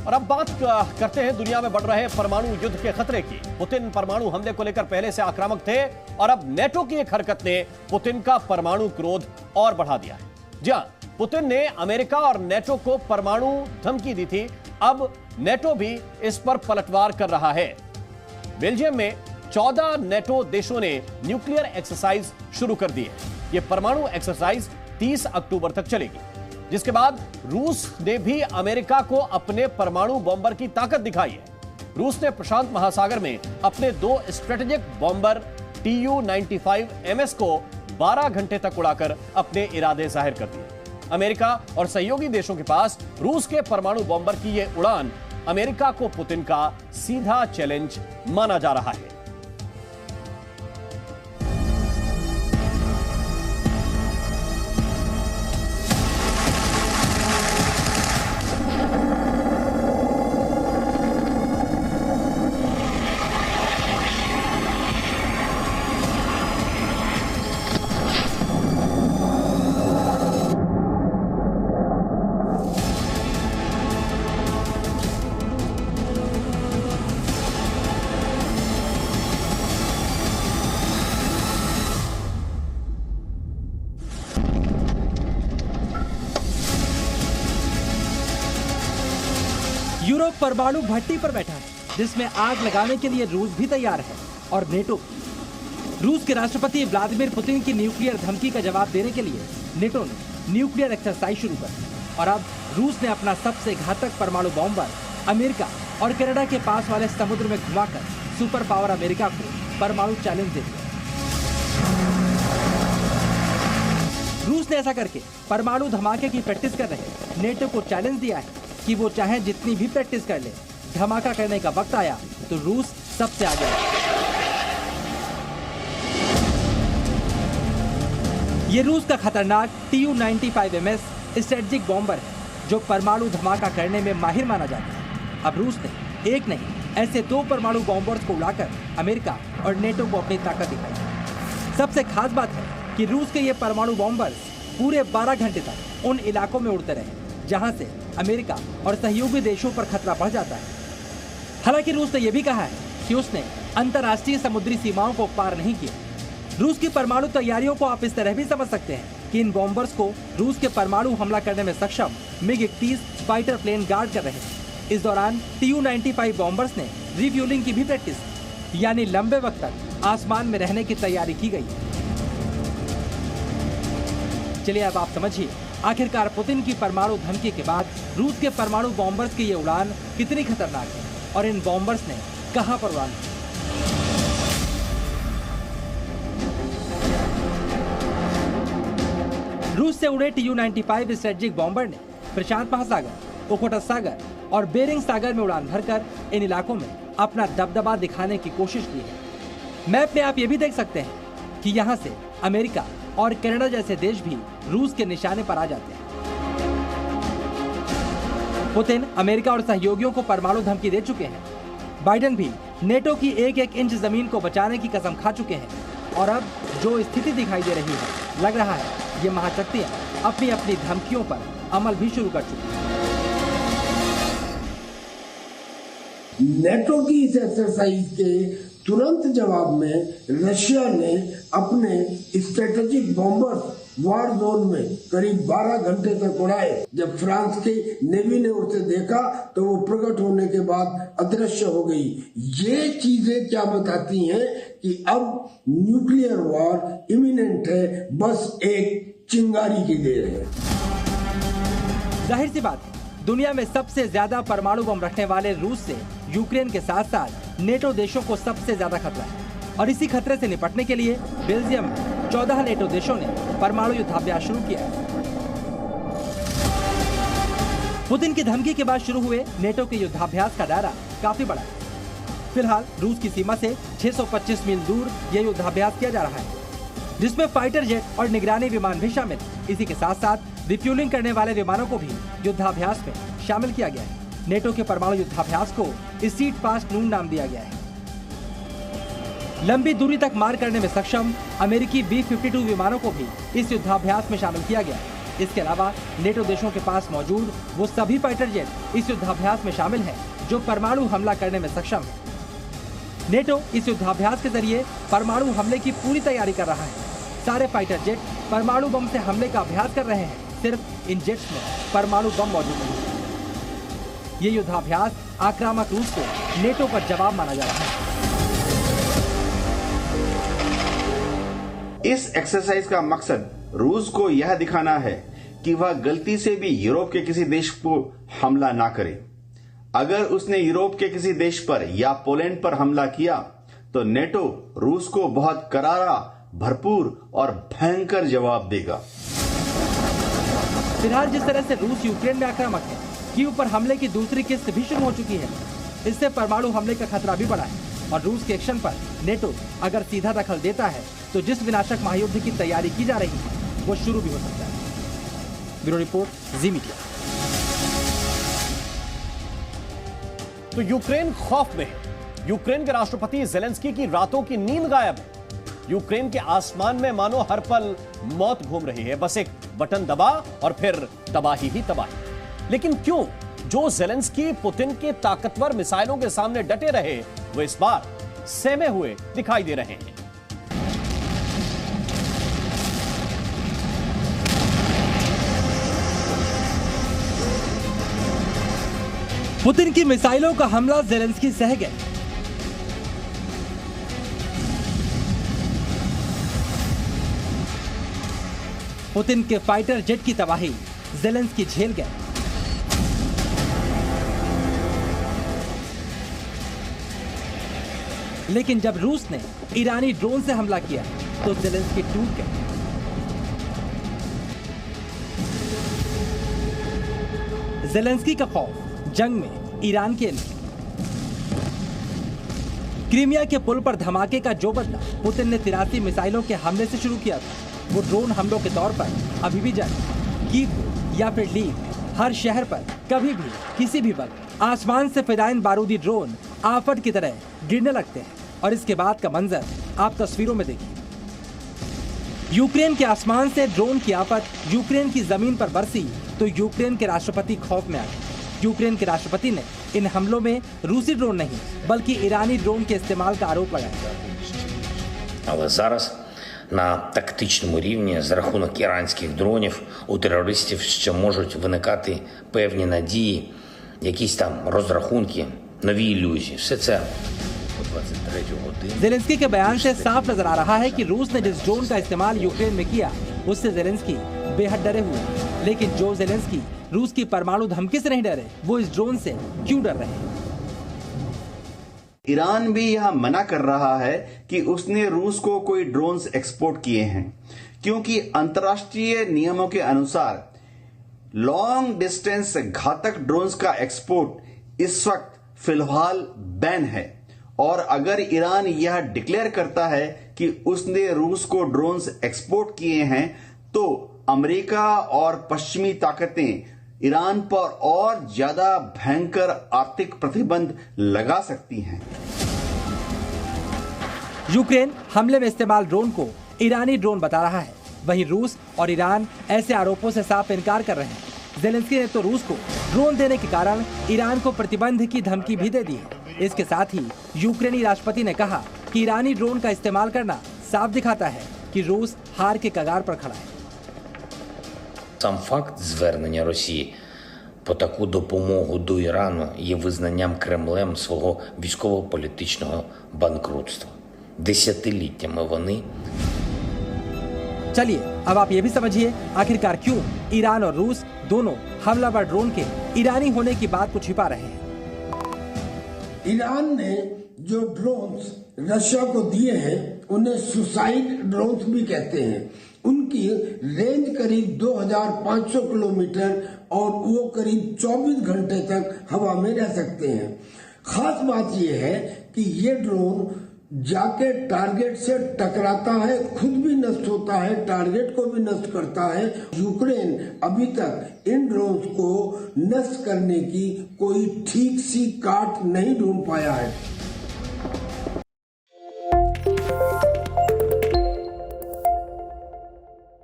और अब बात करते हैं दुनिया में बढ़ रहे परमाणु युद्ध के खतरे की। पुतिन परमाणु हमले को लेकर पहले से आक्रामक थे और अब नेटो की एक हरकत ने पुतिन का परमाणु क्रोध और बढ़ा दिया है। जी हां, पुतिन ने अमेरिका और नेटो को परमाणु धमकी दी थी, अब नेटो भी इस पर पलटवार कर रहा है। बेल्जियम में 14 नेटो देशों ने न्यूक्लियर एक्सरसाइज शुरू कर दी है। यह परमाणु एक्सरसाइज 30 अक्टूबर तक चलेगी, जिसके बाद रूस ने भी अमेरिका को अपने परमाणु बॉम्बर की ताकत दिखाई है। रूस ने प्रशांत महासागर में अपने 2 स्ट्रेटेजिक बॉम्बर Tu-95MS को 12 घंटे तक उड़ाकर अपने इरादे जाहिर कर दिए। अमेरिका और सहयोगी देशों के पास रूस के परमाणु बॉम्बर की यह उड़ान अमेरिका को पुतिन का सीधा चैलेंज माना जा रहा है। यूरोप परमाणु भट्टी पर बैठा है, जिसमें आग लगाने के लिए रूस भी तैयार है और नेटो। रूस के राष्ट्रपति व्लादिमीर पुतिन की न्यूक्लियर धमकी का जवाब देने के लिए नेटो ने न्यूक्लियर एक्सरसाइज शुरू कर दी और अब रूस ने अपना सबसे घातक परमाणु बॉम्बर अमेरिका और कनाडा के पास वाले समुद्र में घुमाकर सुपर पावर अमेरिका को परमाणु चैलेंज दे दिया। रूस ने ऐसा करके परमाणु धमाके की प्रैक्टिस कर रहे नेटो को चैलेंज दिया है कि वो चाहे जितनी भी प्रैक्टिस कर ले, धमाका करने का वक्त आया तो रूस सबसे आगे है। ये रूस का खतरनाक Tu-95MS स्ट्रेटेजिक बॉम्बर है, जो परमाणु धमाका करने में माहिर माना जाता है। अब रूस ने एक नहीं ऐसे 2 परमाणु बॉम्बर्स को उड़ाकर अमेरिका और नेटो को अपनी ताकत दिखाई। सबसे खास बात है कि रूस के ये परमाणु बॉम्बर्स पूरे 12 घंटे तक उन इलाकों में उड़ते रहे जहां से अमेरिका और सहयोगी देशों पर खतरा बढ़ जाता है। हालांकि रूस ने यह भी कहा है कि उसने अंतर्राष्ट्रीय समुद्री सीमाओं को पार नहीं किया। रूस की परमाणु तैयारियों को आप इस तरह भी समझ सकते हैं कि इन बॉम्बर्स को रूस के परमाणु हमला करने में सक्षम MiG-31 फाइटर प्लेन गार्ड कर रहे हैं। इस दौरान Tu-95 बॉम्बर्स ने रिफ्यूलिंग की भी प्रैक्टिस, यानी लंबे वक्त तक आसमान में रहने की तैयारी की गई। चलिए अब आप समझिए आखिरकार पुतिन की परमाणु धमकी के बाद रूस के परमाणु बॉम्बर्स की ये उड़ान कितनी खतरनाक है और इन बॉम्बर्स ने कहां पर उड़ान की। रूस से उड़े Tu-95 स्ट्रेटेजिक बॉम्बर ने प्रशांत महासागर, ओखोटक सागर और बेरिंग सागर में उड़ान भरकर इन इलाकों में अपना दबदबा दिखाने की कोशिश की है। मैप में आप ये भी देख सकते हैं कि यहाँ से अमेरिका और कनाडा जैसे देश भी रूस के निशाने पर आ जाते हैं। पुतिन अमेरिका और सहयोगियों को परमाणु धमकी दे चुके हैं। बाइडेन भी नेटो की एक इंच जमीन को बचाने की कसम खा चुके हैं और अब जो स्थिति दिखाई दे रही है, लग रहा है ये महाशक्तियां अपनी अपनी धमकियों पर अमल भी शुरू कर चुकी हैं। नेटो की इस एक्सरसाइज के तुरंत जवाब में रशिया ने अपने स्ट्रेटेजिक बॉम्बर वार जोन में करीब 12 घंटे तक उड़ाए। जब फ्रांस के नेवी ने उसे देखा तो वो प्रकट होने के बाद अदृश्य हो गई। ये चीजें क्या बताती हैं कि अब न्यूक्लियर वॉर इमिनेंट है, बस एक चिंगारी की देर है। जाहिर सी बात है, दुनिया में सबसे ज्यादा परमाणु बम रखने वाले रूस से यूक्रेन के साथ साथ नेटो देशों को सबसे ज्यादा खतरा है और इसी खतरे से निपटने के लिए बेल्जियम में 14 नेटो देशों ने परमाणु युद्धाभ्यास शुरू किया है। पुतिन की धमकी के बाद शुरू हुए नेटो के युद्धाभ्यास का दायरा काफी बड़ा है। फिलहाल रूस की सीमा से 625 मील दूर यह युद्धाभ्यास किया जा रहा है, जिसमें फाइटर जेट और निगरानी विमान भी शामिल। इसी के साथ साथ रिफ्यूलिंग करने वाले विमानों को भी युद्धाभ्यास में शामिल किया गया है। नेटो के परमाणु युद्धाभ्यास को स्ट्रीट पास्ट नून नाम दिया गया है। लंबी दूरी तक मार करने में सक्षम अमेरिकी B-52 विमानों को भी इस युद्धाभ्यास में शामिल किया गया है। इसके अलावा नेटो देशों के पास मौजूद वो सभी फाइटर जेट इस युद्धाभ्यास में शामिल हैं जो परमाणु हमला करने में सक्षम है। नेटो इस युद्धाभ्यास के जरिए परमाणु हमले की पूरी तैयारी कर रहा है। सारे फाइटर जेट परमाणु बम से हमले का अभ्यास कर रहे हैं, सिर्फ इन जेट्स में परमाणु बम मौजूद नहीं है। ये युद्धाभ्यास आक्रामक रूस को नेटो पर जवाब माना जा रहा है। इस एक्सरसाइज का मकसद रूस को यह दिखाना है कि वह गलती से भी यूरोप के किसी देश को हमला ना करे। अगर उसने यूरोप के किसी देश पर या पोलैंड पर हमला किया तो नेटो रूस को बहुत करारा, भरपूर और भयंकर जवाब देगा। फिलहाल जिस तरह से रूस यूक्रेन में आक्रामक है, कीव पर हमले की दूसरी किस्त भी शुरू हो चुकी है। इससे परमाणु हमले का खतरा भी बढ़ा है और रूस के एक्शन पर नेटो अगर सीधा दखल देता है तो जिस विनाशक महायुद्ध की तैयारी की जा रही है वो शुरू भी हो सकता है। ब्यूरो रिपोर्ट, जी मीडिया। तो यूक्रेन खौफ में है। यूक्रेन के राष्ट्रपति जेलेंस्की की रातों की नींद गायब है। यूक्रेन के आसमान में मानो हर पल मौत घूम रही है। बस एक बटन दबा और फिर तबाही ही तबाही। लेकिन क्यों जो जेलेंस्की पुतिन के ताकतवर मिसाइलों के सामने डटे रहे वो इस बार सहमे हुए दिखाई दे रहे हैं। पुतिन की मिसाइलों का हमला जेलेंस्की सह गए। पुतिन के फाइटर जेट की तबाही जेलेंस्की झेल गए। लेकिन जब रूस ने ईरानी ड्रोन से हमला किया तो जेलेंस्की टूट गए। जेलेंस्की का खौफ जंग में ईरान के लिए। क्रीमिया के पुल पर धमाके का जो बदला पुतिन ने 83 मिसाइलों के हमले से शुरू किया था, वो ड्रोन हमलों के तौर पर अभी भी जारी। कीव या फिर लीव, हर शहर पर कभी भी किसी भी वक्त आसमान से फिदाइन बारूदी ड्रोन आफत की तरह गिरने लगते हैं और इसके बाद का मंजर आप तस्वीरों में देखिए। यूक्रेन के आसमान से ड्रोन की आफत यूक्रेन की जमीन पर बरसी तो यूक्रेन के राष्ट्रपति खौफ में आ गए। यूक्रेन के राष्ट्रपति ने इन हमलों में रूसी ड्रोन नहीं बल्कि ईरानी ड्रोन के इस्तेमाल का आरोप लगाया। Але зараз на тактичному рівні за рахунок іранських дронів у терористів ще можуть виникати певні надії, якісь там розрахунки, нові ілюзії. Все це о 23 годині. जेलेंस्की के बयान से साफ नजर आ रहा है कि रूस ने जिस ड्रोन का इस्तेमाल यूक्रेन में किया उससे जेलेंस्की बेहद डरे हुए हैं। लेकिन जो जेलेंस्की रूस की परमाणु धमकी से नहीं डरे, वो इस ड्रोन से क्यों डर रहे हैं? ईरान भी यह मना कर रहा है कि उसने रूस को कोई ड्रोन्स एक्सपोर्ट किए हैं, क्योंकि अंतर्राष्ट्रीय नियमों के अनुसार लॉन्ग डिस्टेंस घातक ड्रोन्स का एक्सपोर्ट इस वक्त फिलहाल बैन है। और अगर ईरान यह डिक्लेयर करता है कि उसने रूस को ड्रोन्स एक्सपोर्ट किए हैं तो अमेरिका और पश्चिमी ताकतें ईरान पर और ज्यादा भयंकर आर्थिक प्रतिबंध लगा सकती हैं। यूक्रेन हमले में इस्तेमाल ड्रोन को ईरानी ड्रोन बता रहा है, वहीं रूस और ईरान ऐसे आरोपों से साफ इनकार कर रहे हैं। जेलेंस्की ने तो रूस को ड्रोन देने के कारण ईरान को प्रतिबंध की धमकी भी दे दी है। इसके साथ ही यूक्रेनी राष्ट्रपति ने कहा कि ईरानी ड्रोन का इस्तेमाल करना साफ दिखाता है कि रूस हार के कगार पर खड़ा है। Сам факт звернення Росії по таку допомогу до Ірану є визнанням Кремлем свого військово-політичного банкрутства. Десятиліттями вони. चलिए अब आप ये भी समझिए आखिरकार क्यों ईरान और रूस दोनों हमलावर ड्रोन के ईरानी होने की बात को छिपा रहे हैं। ईरान ने जो ड्रोन्स रशिया को दिए हैं उन्हें सुसाइड ड्रोन्स भी कहते हैं। उनकी रेंज करीब 2500 किलोमीटर और वो करीब 24 घंटे तक हवा में रह सकते हैं। खास बात यह है कि ये ड्रोन जाके टारगेट से टकराता है, खुद भी नष्ट होता है, टारगेट को भी नष्ट करता है। यूक्रेन अभी तक इन ड्रोन्स को नष्ट करने की कोई ठीक सी काट नहीं ढूंढ पाया है।